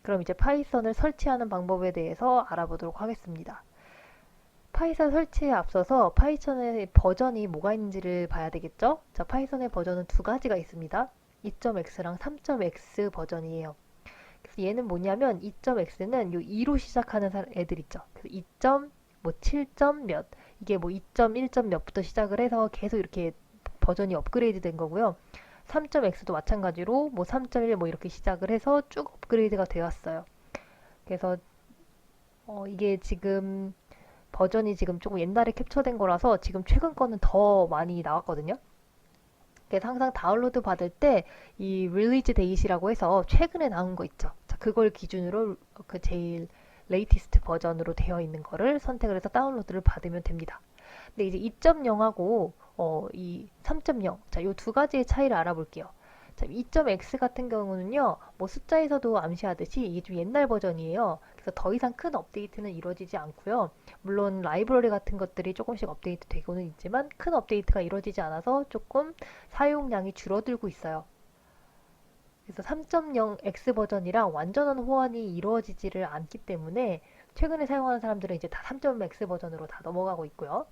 그럼 이제 파이썬을 설치하는 방법에 대해서 알아보도록 하겠습니다. 파이썬 설치에 앞서서 파이썬의 버전이 뭐가 있는지를 봐야 되겠죠? 자, 파이썬의 버전은 두 가지가 있습니다. 2.x랑 3.x 버전이에요. 그래서 얘는 뭐냐면 2.x는 요 2로 시작하는 애들 있죠. 그래서 2. 뭐 7점 몇 이게 뭐 2.1점 몇부터 시작을 해서 계속 이렇게 버전이 업그레이드 된 거고요. 3.x도 마찬가지로 뭐 3.1 뭐 이렇게 시작을 해서 쭉 업그레이드가 되었어요. 그래서 이게 지금 버전이 지금 조금 옛날에 캡처된 거라서 지금 최근 거는 더 많이 나왔거든요. 그래서 항상 다운로드 받을 때 이 릴리즈 데이시라고 해서 최근에 나온 거 있죠. 자, 그걸 기준으로 그 제일 레이티스트 버전으로 되어 있는 거를 선택을 해서 다운로드를 받으면 됩니다. 근데 이제 2.0하고 이 3.0, 자, 요 두 가지의 차이를 알아볼게요. 자, 2.x 같은 경우는요, 뭐 숫자에서도 암시하듯이 이게 좀 옛날 버전이에요. 그래서 더 이상 큰 업데이트는 이루어지지 않고요. 물론 라이브러리 같은 것들이 조금씩 업데이트 되고는 있지만 큰 업데이트가 이루어지지 않아서 조금 사용량이 줄어들고 있어요. 그래서 3.0x 버전이랑 완전한 호환이 이루어지지를 않기 때문에 최근에 사용하는 사람들은 이제 다 3.0x 버전으로 다 넘어가고 있고요.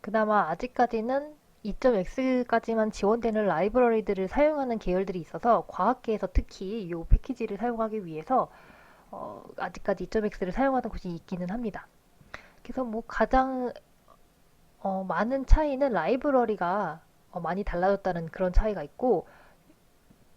그나마 아직까지는 2.x까지만 지원되는 라이브러리들을 사용하는 계열들이 있어서 과학계에서 특히 이 패키지를 사용하기 위해서 아직까지 2.x를 사용하는 곳이 있기는 합니다. 그래서 뭐 가장 많은 차이는 라이브러리가 많이 달라졌다는 그런 차이가 있고,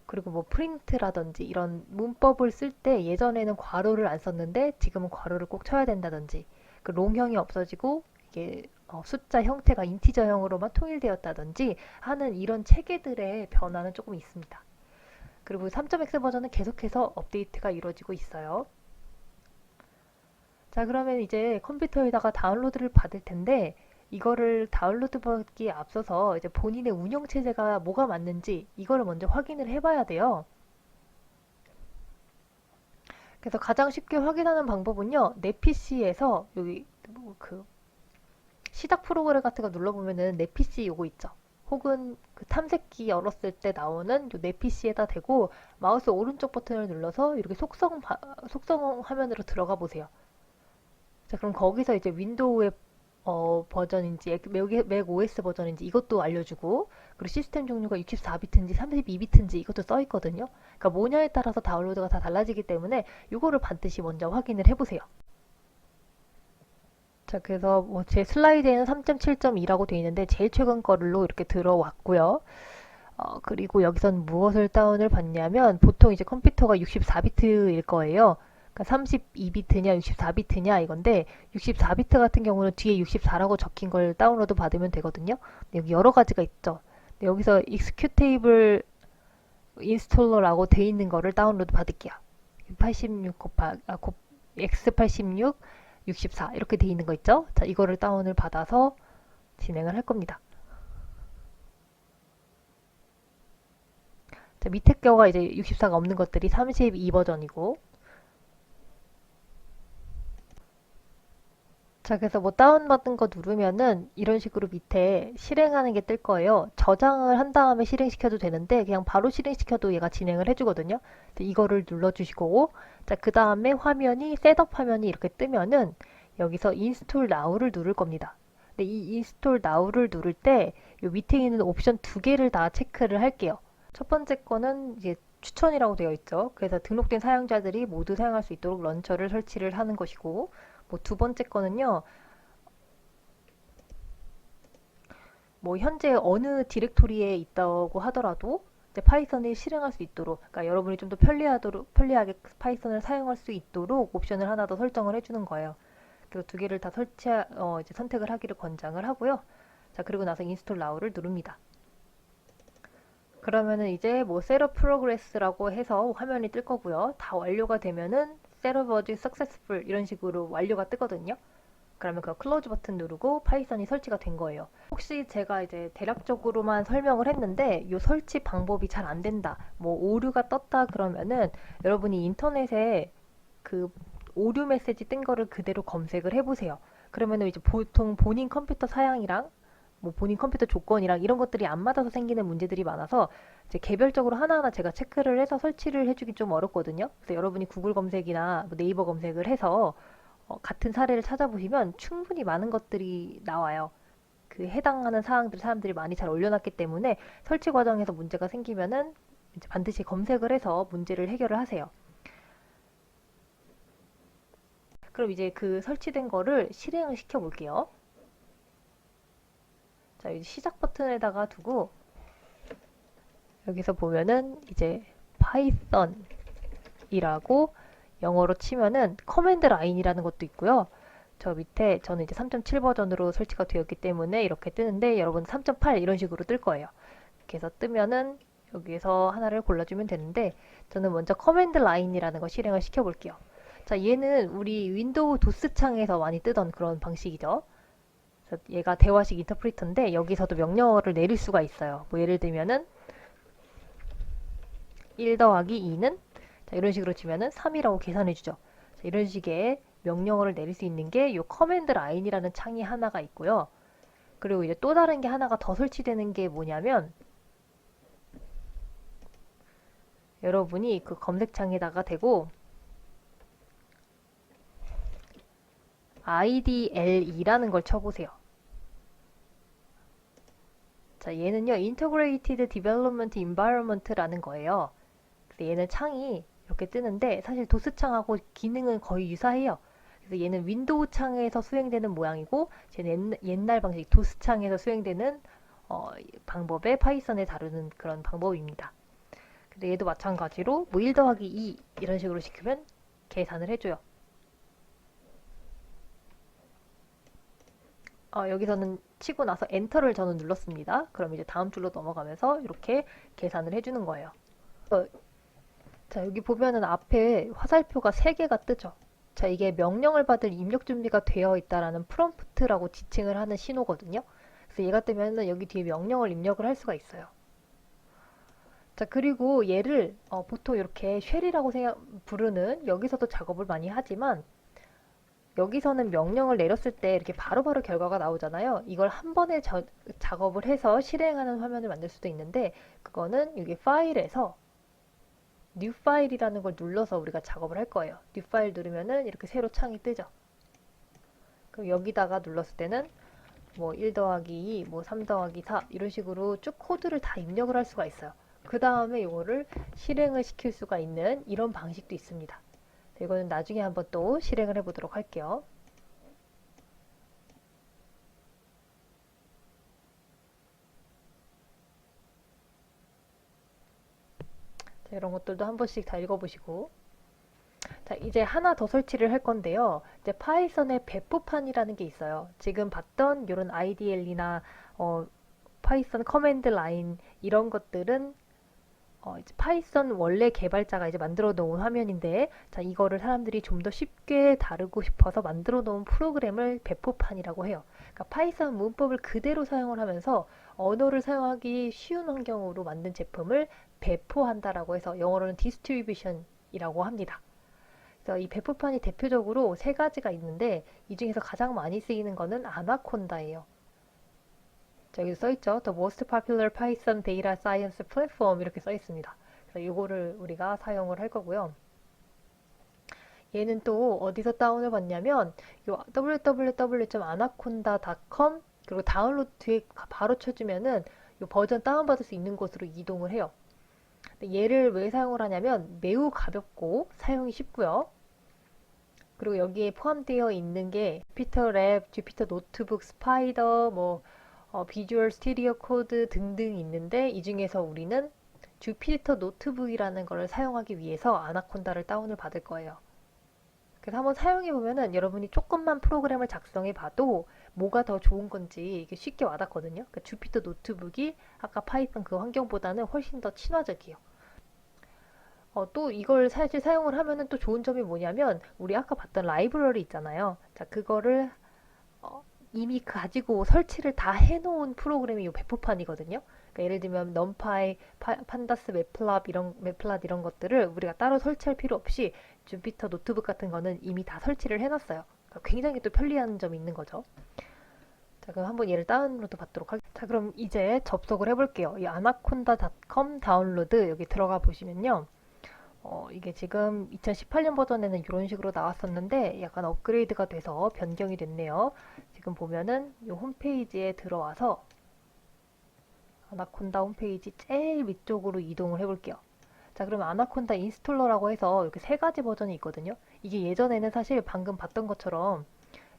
그리고 뭐 프린트라든지 이런 문법을 쓸 때 예전에는 괄호를 안 썼는데 지금은 괄호를 꼭 쳐야 된다든지, 그 롱형이 없어지고 이게 숫자 형태가 인티저형으로만 통일되었다든지 하는 이런 체계들의 변화는 조금 있습니다. 그리고 3.x 버전은 계속해서 업데이트가 이루어지고 있어요. 자, 그러면 이제 컴퓨터에다가 다운로드를 받을 텐데, 이거를 다운로드 받기에 앞서서 이제 본인의 운영 체제가 뭐가 맞는지 이거를 먼저 확인을 해봐야 돼요. 그래서 가장 쉽게 확인하는 방법은요, 내 PC에서 여기 뭐그 시작 프로그램 같은 거 눌러보면은 내 PC 요거 있죠. 혹은 그 탐색기 열었을 때 나오는 요 내 PC에다 대고 마우스 오른쪽 버튼을 눌러서 이렇게 속성 화면으로 들어가 보세요. 자, 그럼 거기서 이제 윈도우의 버전인지 맥 OS 버전인지 이것도 알려주고, 그리고 시스템 종류가 64비트인지 32비트인지 이것도 써 있거든요. 그러니까 뭐냐에 따라서 다운로드가 다 달라지기 때문에 이거를 반드시 먼저 확인을 해보세요. 자, 그래서 뭐 제 슬라이드에는 3.7.2라고 되어 있는데 제일 최근 거로 이렇게 들어왔고요. 그리고 여기선 무엇을 다운을 받냐면 보통 이제 컴퓨터가 64비트일 거예요. 그러니까 32비트냐 64비트냐 이건데, 64비트 같은 경우는 뒤에 64라고 적힌 걸 다운로드 받으면 되거든요. 여기 여러 가지가 있죠. 여기서 executable installer라고 돼 있는 거를 다운로드 받을게요. 86 x86 64 이렇게 돼 있는 거 있죠. 자, 이거를 다운을 받아서 진행을 할 겁니다. 자, 밑에 거가 이제 64가 없는 것들이 32 버전이고, 자, 그래서 뭐 다운받은 거 누르면은 이런 식으로 밑에 실행하는 게 뜰 거예요. 저장을 한 다음에 실행시켜도 되는데 그냥 바로 실행시켜도 얘가 진행을 해주거든요. 이거를 눌러주시고, 자, 그 다음에 화면이 셋업 화면이 이렇게 뜨면은 여기서 인스톨 나우를 누를 겁니다. 근데 이 인스톨 나우를 누를 때 요 밑에 있는 옵션 두 개를 다 체크를 할게요. 첫 번째 거는 이제 추천이라고 되어 있죠. 그래서 등록된 사용자들이 모두 사용할 수 있도록 런처를 설치를 하는 것이고, 뭐 두 번째 거는요, 뭐 현재 어느 디렉토리에 있다고 하더라도 이제 파이썬을 실행할 수 있도록, 그러니까 여러분이 좀 더 편리하게 파이썬을 사용할 수 있도록 옵션을 하나 더 설정을 해주는 거예요. 그리고 두 개를 다 이제 선택을 하기를 권장을 하고요. 자, 그리고 나서 인스톨 나우를 누릅니다. 그러면은 이제 뭐 셋업 프로그레스라고 해서 화면이 뜰 거고요. 다 완료가 되면은 셋업 워즈 सक्세스풀 이런 식으로 완료가 뜨거든요. 그러면 그 클로즈 버튼 누르고 파이썬이 설치가 된 거예요. 혹시 제가 이제 대략적으로만 설명을 했는데 이 설치 방법이 잘 안 된다, 뭐 오류가 떴다 그러면은 여러분이 인터넷에 그 오류 메시지 뜬 거를 그대로 검색을 해보세요. 그러면은 이제 보통 본인 컴퓨터 사양이랑 뭐 본인 컴퓨터 조건이랑 이런 것들이 안 맞아서 생기는 문제들이 많아서 이제 개별적으로 하나하나 제가 체크를 해서 설치를 해주기 좀 어렵거든요. 그래서 여러분이 구글 검색이나 뭐 네이버 검색을 해서 같은 사례를 찾아보시면 충분히 많은 것들이 나와요. 그 해당하는 사항들 사람들이 많이 잘 올려놨기 때문에 설치 과정에서 문제가 생기면은 이제 반드시 검색을 해서 문제를 해결을 하세요. 그럼 이제 그 설치된 거를 실행을 시켜 볼게요. 자, 이제 시작 버튼에다가 두고 여기서 보면은 이제 파이썬이라고 영어로 치면은 커맨드 라인이라는 것도 있고요. 저 밑에 저는 이제 3.7 버전으로 설치가 되었기 때문에 이렇게 뜨는데 여러분 3.8 이런 식으로 뜰 거예요. 이렇게 해서 뜨면은 여기에서 하나를 골라주면 되는데 저는 먼저 커맨드 라인이라는 거 실행을 시켜 볼게요. 자, 얘는 우리 윈도우 도스 창에서 많이 뜨던 그런 방식이죠. 그래서 얘가 대화식 인터프리터인데 여기서도 명령어를 내릴 수가 있어요. 뭐 예를 들면은 1 더하기 2는 자, 이런 식으로 치면은 3이라고 계산해주죠. 자, 이런 식의 명령어를 내릴 수 있는 게 이 커맨드 라인이라는 창이 하나가 있고요. 그리고 이제 또 다른 게 하나가 더 설치되는 게 뭐냐면 여러분이 그 검색창에다가 대고 IDLE라는 걸 쳐보세요. 자, 얘는요, Integrated Development Environment라는 거예요. 그래서 얘는 창이 이렇게 뜨는데 사실 도스 창하고 기능은 거의 유사해요. 그래서 얘는 윈도우 창에서 수행되는 모양이고 쟤는 옛날 방식 도스 창에서 수행되는 방법의 파이썬에 다루는 그런 방법입니다. 근데 얘도 마찬가지로 뭐 1 더하기 2 이런 식으로 시키면 계산을 해줘요. 여기서는 치고 나서 엔터를 저는 눌렀습니다. 그럼 이제 다음 줄로 넘어가면서 이렇게 계산을 해주는 거예요. 자, 여기 보면은 앞에 화살표가 3개가 뜨죠. 자, 이게 명령을 받을 입력 준비가 되어 있다라는 프롬프트라고 지칭을 하는 신호거든요. 그래서 얘가 뜨면은 여기 뒤에 명령을 입력을 할 수가 있어요. 자, 그리고 얘를 보통 이렇게 쉘이라고 부르는 여기서도 작업을 많이 하지만 여기서는 명령을 내렸을 때 이렇게 바로바로 결과가 나오잖아요. 이걸 한 번에 작업을 해서 실행하는 화면을 만들 수도 있는데 그거는 여기 파일에서 뉴 파일이라는 걸 눌러서 우리가 작업을 할 거예요. 뉴 파일 누르면은 이렇게 새로 창이 뜨죠. 그럼 여기다가 눌렀을 때는 뭐 1 더하기 2, 뭐 3 더하기 4 이런 식으로 쭉 코드를 다 입력을 할 수가 있어요. 그 다음에 이거를 실행을 시킬 수가 있는 이런 방식도 있습니다. 이거는 나중에 한번 또 실행을 해보도록 할게요. 자, 이런 것들도 한 번씩 다 읽어보시고 자, 이제 하나 더 설치를 할 건데요. 이제 파이썬의 배포판이라는 게 있어요. 지금 봤던 이런 IDL이나 파이썬 커맨드 라인 이런 것들은 이제 파이썬 원래 개발자가 이제 만들어 놓은 화면인데 자, 이거를 사람들이 좀 더 쉽게 다루고 싶어서 만들어 놓은 프로그램을 배포판이라고 해요. 그러니까 파이썬 문법을 그대로 사용을 하면서 언어를 사용하기 쉬운 환경으로 만든 제품을 배포한다라고 해서 영어로는 디스트리뷰션이라고 합니다. 그래서 이 배포판이 대표적으로 3가지가 있는데 이 중에서 가장 많이 쓰이는 거는 아나콘다예요. 여기 써있죠. The most popular Python data science platform 이렇게 써있습니다. 그래서 이거를 우리가 사용을 할 거고요. 얘는 또 어디서 다운을 받냐면 요 www.anaconda.com 그리고 다운로드 뒤에 바로 쳐주면은 요 버전 다운받을 수 있는 곳으로 이동을 해요. 얘를 왜 사용을 하냐면 매우 가볍고 사용이 쉽고요. 그리고 여기에 포함되어 있는 게 주피터 랩, 주피터 노트북, 스파이더, 뭐 비주얼 스튜디오 코드 등등 있는데 이 중에서 우리는 주피터 노트북이라는 것을 사용하기 위해서 아나콘다를 다운을 받을 거예요. 그래서 한번 사용해 보면은 여러분이 조금만 프로그램을 작성해 봐도 뭐가 더 좋은 건지 이게 쉽게 와닿거든요. 그러니까 주피터 노트북이 아까 파이썬 그 환경보다는 훨씬 더 친화적이에요. 또 이걸 사실 사용을 하면은 또 좋은 점이 뭐냐면 우리 아까 봤던 라이브러리 있잖아요. 자, 그거를 이미 가지고 설치를 다 해놓은 프로그램이 이 배포판이거든요. 그러니까 예를 들면 넘파이, 판다스, 매플랍 이런 것들을 우리가 따로 설치할 필요 없이 주피터 노트북 같은 거는 이미 다 설치를 해놨어요. 그러니까 굉장히 또 편리한 점이 있는 거죠. 자, 그럼 한번 얘를 다운로드 받도록 하겠습니다. 자, 그럼 이제 접속을 해볼게요. 이 anaconda.com 다운로드 여기 들어가 보시면요. 이게 지금 2018년 버전에는 이런 식으로 나왔었는데 약간 업그레이드가 돼서 변경이 됐네요. 지금 보면은 이 홈페이지에 들어와서 아나콘다 홈페이지 제일 위쪽으로 이동을 해볼게요. 자, 그러면 아나콘다 인스톨러라고 해서 이렇게 세 가지 버전이 있거든요. 이게 예전에는 사실 방금 봤던 것처럼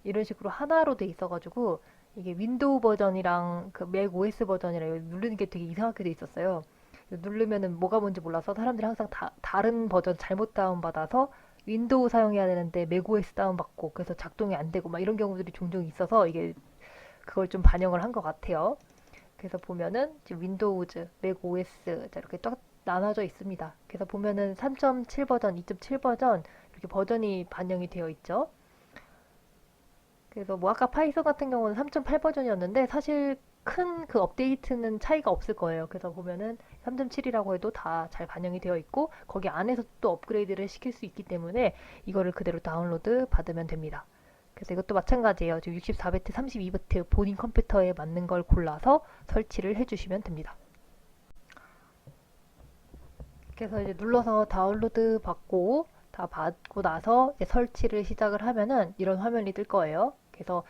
이런 식으로 하나로 돼 있어가지고 이게 윈도우 버전이랑 그 맥 OS 버전이랑 누르는 게 되게 이상하게 돼 있었어요. 누르면은 뭐가 뭔지 몰라서 사람들이 항상 다른 버전 잘못 다운받아서 윈도우 사용해야 되는데 맥 OS 다운받고 그래서 작동이 안 되고 막 이런 경우들이 종종 있어서 이게 그걸 좀 반영을 한 것 같아요. 그래서 보면은 지금 윈도우즈, 맥 OS 자 이렇게 딱 나눠져 있습니다. 그래서 보면은 3.7 버전, 2.7 버전 이렇게 버전이 반영이 되어 있죠. 그래서 뭐 아까 파이썬 같은 경우는 3.8 버전이었는데 사실 큰 그 업데이트는 차이가 없을 거예요. 그래서 보면은 3.7이라고 해도 다 잘 반영이 되어 있고 거기 안에서 또 업그레이드를 시킬 수 있기 때문에 이거를 그대로 다운로드 받으면 됩니다. 그래서 이것도 마찬가지예요. 지금 64비트, 32비트 본인 컴퓨터에 맞는 걸 골라서 설치를 해주시면 됩니다. 그래서 이제 눌러서 다운로드 받고 다 받고 나서 이제 설치를 시작을 하면은 이런 화면이 뜰 거예요. 그래서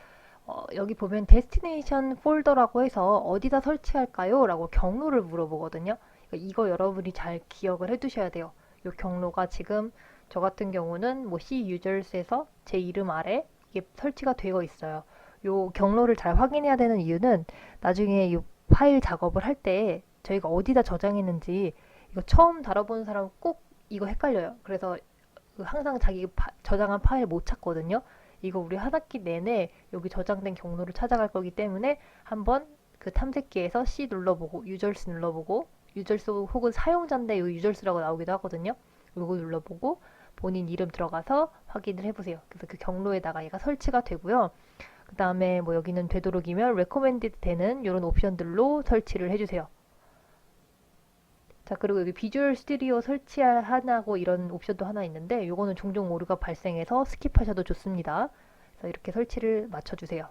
여기 보면 데스티네이션 폴더라고 해서 어디다 설치할까요? 라고 경로를 물어보거든요. 그러니까 이거 여러분이 잘 기억을 해 두셔야 돼요. 이 경로가 지금 저 같은 경우는 뭐 C users에서 제 이름 아래 이게 설치가 되어 있어요. 이 경로를 잘 확인해야 되는 이유는 나중에 이 파일 작업을 할 때 저희가 어디다 저장했는지 이거 처음 다뤄보는 사람 꼭 이거 헷갈려요. 그래서 항상 자기 저장한 파일 못 찾거든요. 이거 우리 한 학기 내내 여기 저장된 경로를 찾아갈 거기 때문에 한번 그 탐색기에서 C 눌러보고 유저스 눌러보고 유저스 혹은 사용자인데 이 유저스라고 나오기도 하거든요. 이거 눌러보고 본인 이름 들어가서 확인을 해보세요. 그래서 그 경로에다가 얘가 설치가 되고요. 그 다음에 뭐 여기는 되도록이면 recommended 되는 이런 옵션들로 설치를 해주세요. 자, 그리고 여기 비주얼 스튜디오 설치하고 이런 옵션도 하나 있는데 이거는 종종 오류가 발생해서 스킵하셔도 좋습니다. 그래서 이렇게 설치를 맞춰주세요.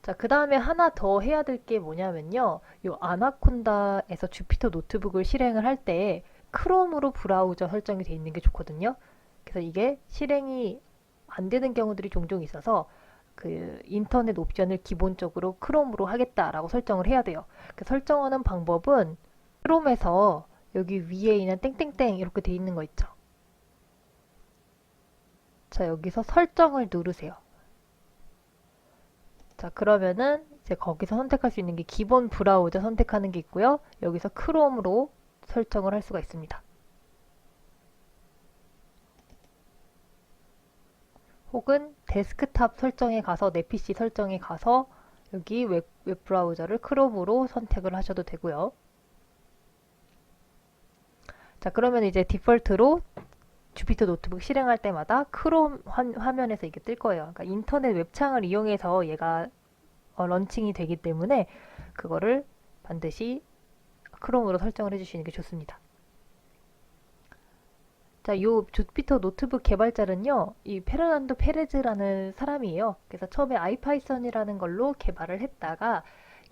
자, 그 다음에 하나 더 해야 될 게 뭐냐면요. 이 아나콘다에서 주피터 노트북을 실행을 할 때 크롬으로 브라우저 설정이 되어 있는 게 좋거든요. 그래서 이게 실행이 안 되는 경우들이 종종 있어서 그 인터넷 옵션을 기본적으로 크롬으로 하겠다라고 설정을 해야 돼요. 그 설정하는 방법은 크롬에서 여기 위에 있는 땡땡땡 이렇게 돼 있는 거 있죠. 자, 여기서 설정을 누르세요. 자, 그러면은 이제 거기서 선택할 수 있는 게 기본 브라우저 선택하는 게 있고요. 여기서 크롬으로 설정을 할 수가 있습니다. 혹은 데스크탑 설정에 가서 내 PC 설정에 가서 여기 웹 브라우저를 크롬으로 선택을 하셔도 되고요. 자, 그러면 이제 디폴트로 주피터 노트북 실행할 때마다 크롬 화면에서 이게 뜰 거예요. 그러니까 인터넷 웹창을 이용해서 얘가 런칭이 되기 때문에 그거를 반드시 크롬으로 설정을 해주시는 게 좋습니다. 자, 요 주피터 노트북 개발자는요, 이 페르난도 페레즈라는 사람이에요. 그래서 처음에 아이파이썬이라는 걸로 개발을 했다가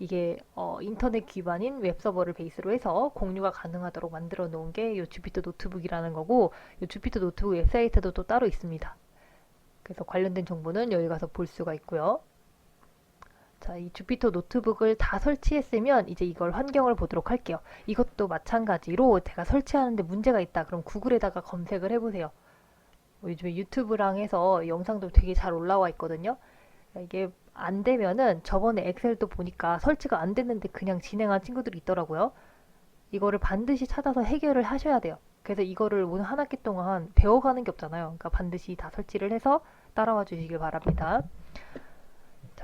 이게 인터넷 기반인 웹서버를 베이스로 해서 공유가 가능하도록 만들어 놓은 게 이 주피터 노트북이라는 거고, 이 주피터 노트북 웹사이트도 또 따로 있습니다. 그래서 관련된 정보는 여기 가서 볼 수가 있고요. 자, 이 주피터 노트북을 다 설치했으면 이제 이걸 환경을 보도록 할게요. 이것도 마찬가지로 제가 설치하는데 문제가 있다. 그럼 구글에다가 검색을 해보세요. 요즘에 유튜브랑 해서 영상도 되게 잘 올라와 있거든요. 이게 안 되면은 저번에 엑셀도 보니까 설치가 안 됐는데 그냥 진행한 친구들이 있더라고요. 이거를 반드시 찾아서 해결을 하셔야 돼요. 그래서 이거를 오늘 한 학기 동안 배워가는 게 없잖아요. 그러니까 반드시 다 설치를 해서 따라와 주시길 바랍니다.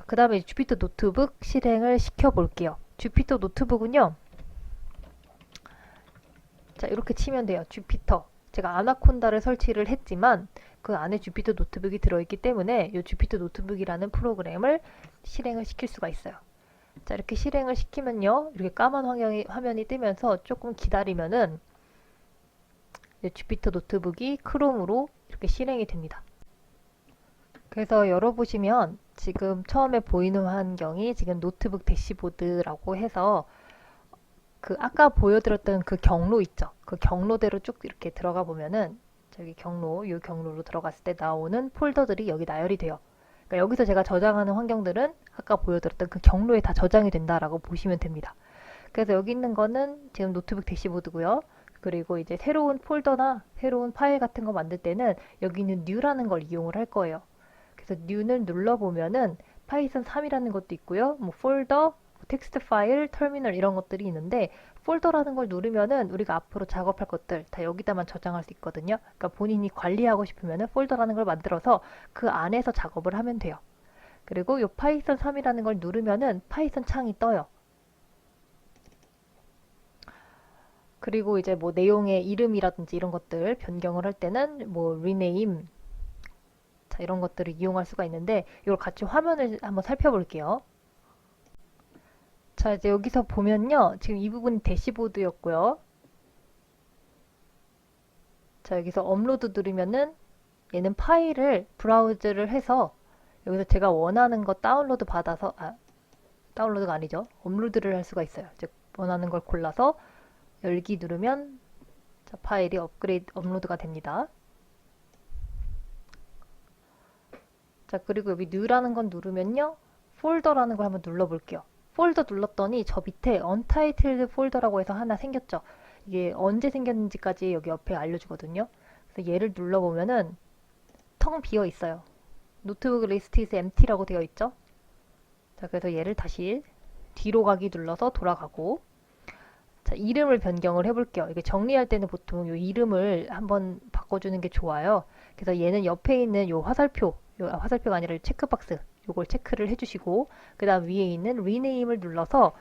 그 다음에 주피터 노트북 실행을 시켜 볼게요. 주피터 노트북은요. 자, 이렇게 치면 돼요. 주피터. 제가 아나콘다를 설치를 했지만 그 안에 주피터 노트북이 들어있기 때문에 이 주피터 노트북이라는 프로그램을 실행을 시킬 수가 있어요. 자, 이렇게 실행을 시키면요. 이렇게 까만 화면이 뜨면서 조금 기다리면은 주피터 노트북이 크롬으로 이렇게 실행이 됩니다. 그래서 열어보시면 지금 처음에 보이는 환경이 지금 노트북 대시보드라고 해서 그 아까 보여드렸던 그 경로 있죠. 그 경로대로 쭉 이렇게 들어가 보면은 저기 경로, 이 경로로 들어갔을 때 나오는 폴더들이 여기 나열이 돼요. 그러니까 여기서 제가 저장하는 환경들은 아까 보여드렸던 그 경로에 다 저장이 된다라고 보시면 됩니다. 그래서 여기 있는 거는 지금 노트북 대시보드고요. 그리고 이제 새로운 폴더나 새로운 파일 같은 거 만들 때는 여기 있는 new라는 걸 이용을 할 거예요. 그래서 new를 눌러보면은 파이썬 3이라는 것도 있고요. 뭐 폴더, 텍스트 파일, 터미널 이런 것들이 있는데 폴더라는 걸 누르면은 우리가 앞으로 작업할 것들 다 여기다만 저장할 수 있거든요. 그러니까 본인이 관리하고 싶으면은 폴더라는 걸 만들어서 그 안에서 작업을 하면 돼요. 그리고 이 파이썬 3이라는 걸 누르면은 파이썬 창이 떠요. 그리고 이제 뭐 내용의 이름이라든지 이런 것들 변경을 할 때는 뭐 rename 자, 이런 것들을 이용할 수가 있는데 이걸 같이 화면을 한번 살펴볼게요. 자, 이제 여기서 보면요. 지금 이 부분이 대시보드였고요. 자, 여기서 업로드 누르면은 얘는 파일을 브라우즈를 해서 여기서 제가 원하는 거 다운로드 받아서 다운로드가 아니죠. 업로드를 할 수가 있어요. 즉 원하는 걸 골라서 열기 누르면 자, 파일이 업로드가 됩니다. 자, 그리고 여기 new라는 건 누르면요. 폴더라는 걸 한번 눌러볼게요. 폴더 눌렀더니 저 밑에 untitled 폴더라고 해서 하나 생겼죠. 이게 언제 생겼는지까지 여기 옆에 알려주거든요. 그래서 얘를 눌러보면은 텅 비어 있어요. 노트북 리스트 is empty라고 되어 있죠. 자, 그래서 얘를 다시 뒤로 가기 눌러서 돌아가고 자, 이름을 변경을 해볼게요. 이게 정리할 때는 보통 이 이름을 한번 바꿔주는 게 좋아요. 그래서 얘는 옆에 있는 요 화살표, 화살표가 아니라 체크박스, 요걸 체크를 해주시고, 그 다음 위에 있는 rename을 눌러서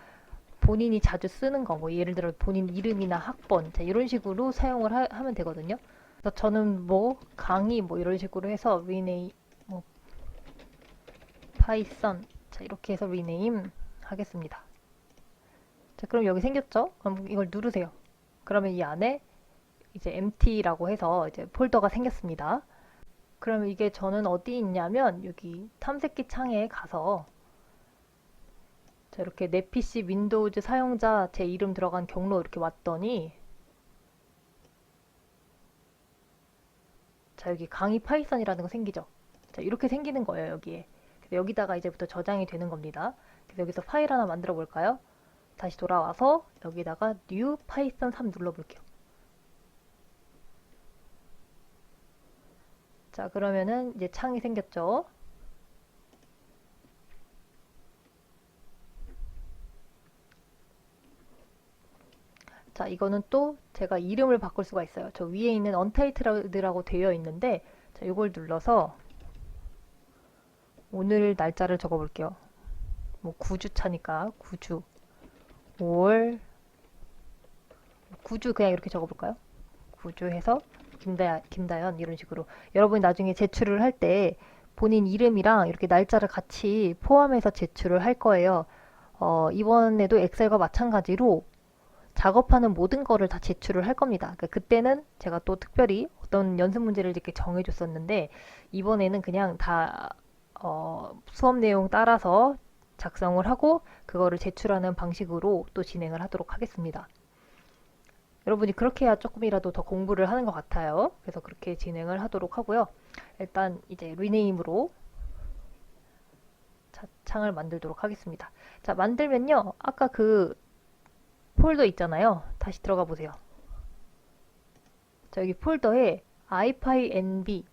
본인이 자주 쓰는 거, 뭐 예를 들어 본인 이름이나 학번, 자, 이런 식으로 사용을 하면 되거든요. 그래서 저는 뭐 강의 뭐 이런 식으로 해서 rename, 뭐 파이썬, 자, 이렇게 해서 rename 하겠습니다. 자, 그럼 여기 생겼죠? 그럼 이걸 누르세요. 그러면 이 안에 이제 empty라고 해서 이제 폴더가 생겼습니다. 그러면 이게 저는 어디 있냐면 여기 탐색기 창에 가서 자, 이렇게 내 PC 윈도우즈 사용자 제 이름 들어간 경로 이렇게 왔더니 자, 여기 강의 파이썬이라는 거 생기죠? 자, 이렇게 생기는 거예요, 여기에. 그래서 여기다가 이제부터 저장이 되는 겁니다. 그래서 여기서 파일 하나 만들어 볼까요? 다시 돌아와서 여기다가 new python 3 눌러볼게요. 자, 그러면은 이제 창이 생겼죠. 자, 이거는 또 제가 이름을 바꿀 수가 있어요. 저 위에 있는 untitled라고 되어 있는데 자, 이걸 눌러서 오늘 날짜를 적어 볼게요. 뭐 9주차니까 9주 5월 9주 그냥 이렇게 적어 볼까요? 9주 해서 김다연 이런 식으로 여러분이 나중에 제출을 할 때 본인 이름이랑 이렇게 날짜를 같이 포함해서 제출을 할 거예요. 이번에도 엑셀과 마찬가지로 작업하는 모든 거를 다 제출을 할 겁니다. 그러니까 그때는 제가 또 특별히 어떤 연습 문제를 이렇게 정해줬었는데 이번에는 그냥 다 수업 내용 따라서 작성을 하고 그거를 제출하는 방식으로 또 진행을 하도록 하겠습니다. 여러분이 그렇게 해야 조금이라도 더 공부를 하는 것 같아요. 그래서 그렇게 진행을 하도록 하고요. 일단 이제 리네임으로 창을 만들도록 하겠습니다. 자, 만들면요. 아까 그 폴더 있잖아요. 다시 들어가 보세요. 자, 여기 폴더에 ipynb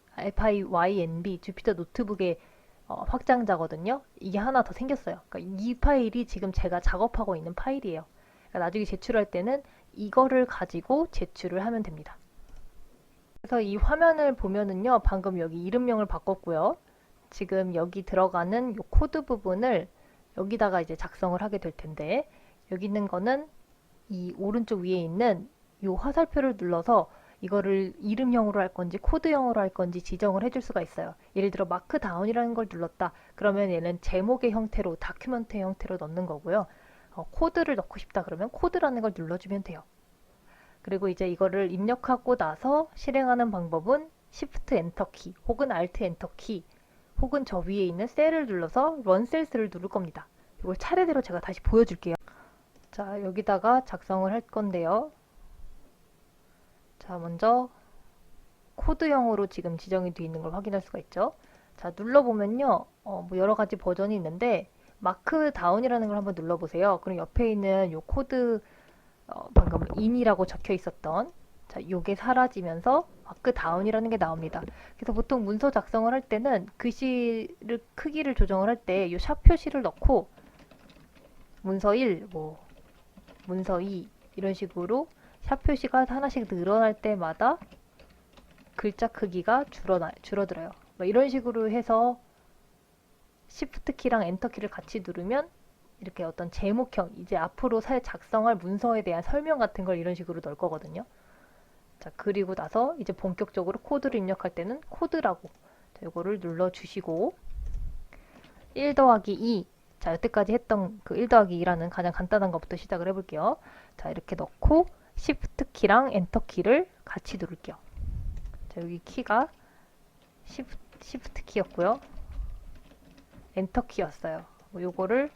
주피터 노트북의 확장자거든요. 이게 하나 더 생겼어요. 그러니까 이 파일이 지금 제가 작업하고 있는 파일이에요. 그러니까 나중에 제출할 때는 이거를 가지고 제출을 하면 됩니다. 그래서 이 화면을 보면은요, 방금 여기 이름명을 바꿨고요. 지금 여기 들어가는 이 코드 부분을 여기다가 이제 작성을 하게 될 텐데, 여기 있는 거는 이 오른쪽 위에 있는 이 화살표를 눌러서 이거를 이름형으로 할 건지 코드형으로 할 건지 지정을 해줄 수가 있어요. 예를 들어 마크다운이라는 걸 눌렀다. 그러면 얘는 제목의 형태로 다큐멘트의 형태로 넣는 거고요. 코드를 넣고 싶다 그러면 코드라는 걸 눌러주면 돼요. 그리고 이제 이거를 입력하고 나서 실행하는 방법은 Shift Enter 키 혹은 Alt Enter 키 혹은 저 위에 있는 셀을 눌러서 run cells를 누를 겁니다. 이걸 차례대로 제가 다시 보여줄게요. 자, 여기다가 작성을 할 건데요. 자, 먼저 코드형으로 지금 지정이 되어 있는 걸 확인할 수가 있죠. 자, 눌러보면요. 뭐 여러 가지 버전이 있는데 마크 다운이라는 걸 한번 눌러보세요. 그럼 옆에 있는 요 코드 방금 in이라고 적혀 있었던 자, 요게 사라지면서 마크 다운이라는 게 나옵니다. 그래서 보통 문서 작성을 할 때는 글씨를 크기를 조정을 할 때 요 샵 표시를 넣고 문서 1, 뭐 문서 2 이런 식으로 샵 표시가 하나씩 늘어날 때마다 글자 크기가 줄어들어요. 뭐 이런 식으로 해서 Shift 키랑 엔터 키를 같이 누르면 이렇게 어떤 제목형, 이제 앞으로 작성할 문서에 대한 설명 같은 걸 이런 식으로 넣을 거거든요. 자, 그리고 나서 이제 본격적으로 코드를 입력할 때는 코드라고 이거를 눌러주시고 1 더하기 2 자, 여태까지 했던 그 1 더하기 2라는 가장 간단한 것부터 시작을 해볼게요. 자, 이렇게 넣고 Shift 키랑 엔터 키를 같이 누를게요. 자, 여기 키가 Shift 키였고요. 엔터 키였어요. 요거를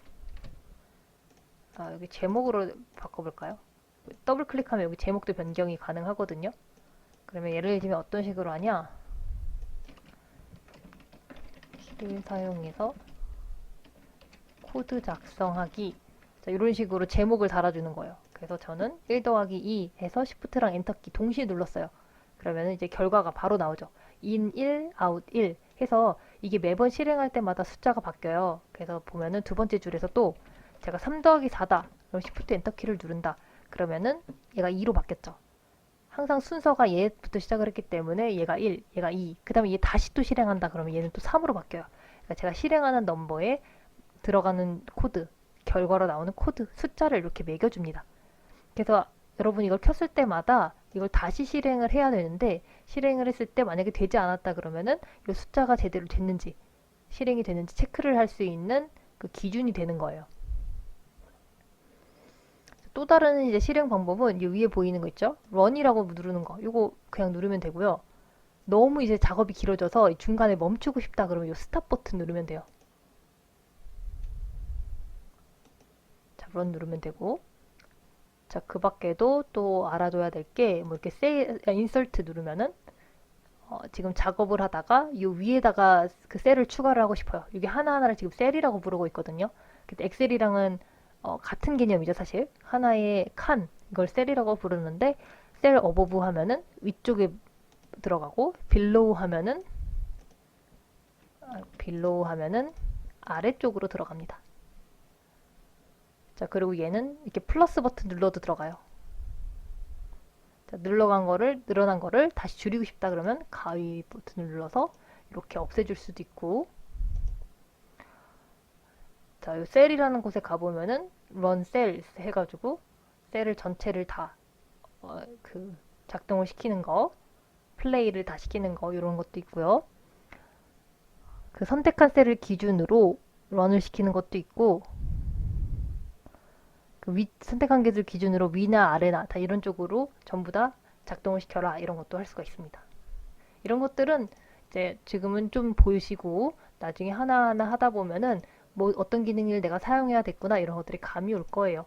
여기 제목으로 바꿔볼까요? 더블 클릭하면 여기 제목도 변경이 가능하거든요. 그러면 예를 들면 어떤 식으로 하냐? 키를 사용해서 코드 작성하기 자, 이런 식으로 제목을 달아주는 거예요. 그래서 저는 1 더하기 2 해서 Shift랑 엔터키 동시에 눌렀어요. 그러면 이제 결과가 바로 나오죠. in 1, out 1 해서 이게 매번 실행할 때마다 숫자가 바뀌어요. 그래서 보면은 두 번째 줄에서 또 제가 3 더하기 4다. 그럼 Shift 엔터키를 누른다. 그러면은 얘가 2로 바뀌었죠. 항상 순서가 얘부터 시작을 했기 때문에 얘가 1, 얘가 2, 그 다음에 얘 다시 또 실행한다. 그러면 얘는 또 3으로 바뀌어요. 그러니까 제가 실행하는 넘버에 들어가는 코드, 결과로 나오는 코드, 숫자를 이렇게 매겨줍니다. 그래서 여러분 이걸 켰을 때마다 이걸 다시 실행을 해야 되는데 실행을 했을 때 만약에 되지 않았다 그러면은 이 숫자가 제대로 됐는지 실행이 됐는지 체크를 할 수 있는 그 기준이 되는 거예요. 또 다른 이제 실행 방법은 이 위에 보이는 거 있죠? run이라고 누르는 거. 이거 그냥 누르면 되고요. 너무 이제 작업이 길어져서 중간에 멈추고 싶다 그러면 이 스탑 버튼 누르면 돼요. 자, run 누르면 되고. 자, 그 밖에도 또 알아둬야 될 게 뭐 이렇게 insert 누르면은 지금 작업을 하다가 이 위에다가 그 셀을 추가를 하고 싶어요. 이게 하나하나를 지금 셀이라고 부르고 있거든요. 근데 엑셀이랑은 같은 개념이죠, 사실. 하나의 칸, 이걸 셀이라고 부르는데 셀 어버브 하면은 위쪽에 들어가고 빌로우 하면은 아래쪽으로 들어갑니다. 자, 그리고 얘는 이렇게 플러스 버튼 눌러도 들어가요. 자, 늘어난 거를 다시 줄이고 싶다 그러면 가위 버튼을 눌러서 이렇게 없애줄 수도 있고. 자, 이 셀이라는 곳에 가보면은 run cells 해가지고 셀을 전체를 다 작동을 시키는 거, 플레이를 다 시키는 거 이런 것도 있고요. 그 선택한 셀을 기준으로 run을 시키는 것도 있고 선택한 개들 기준으로 위나 아래나 다 이런 쪽으로 전부 다 작동을 시켜라 이런 것도 할 수가 있습니다. 이런 것들은 이제 지금은 좀 보시고 나중에 하나하나 하다 보면은 뭐 어떤 기능을 내가 사용해야 됐구나 이런 것들이 감이 올 거예요.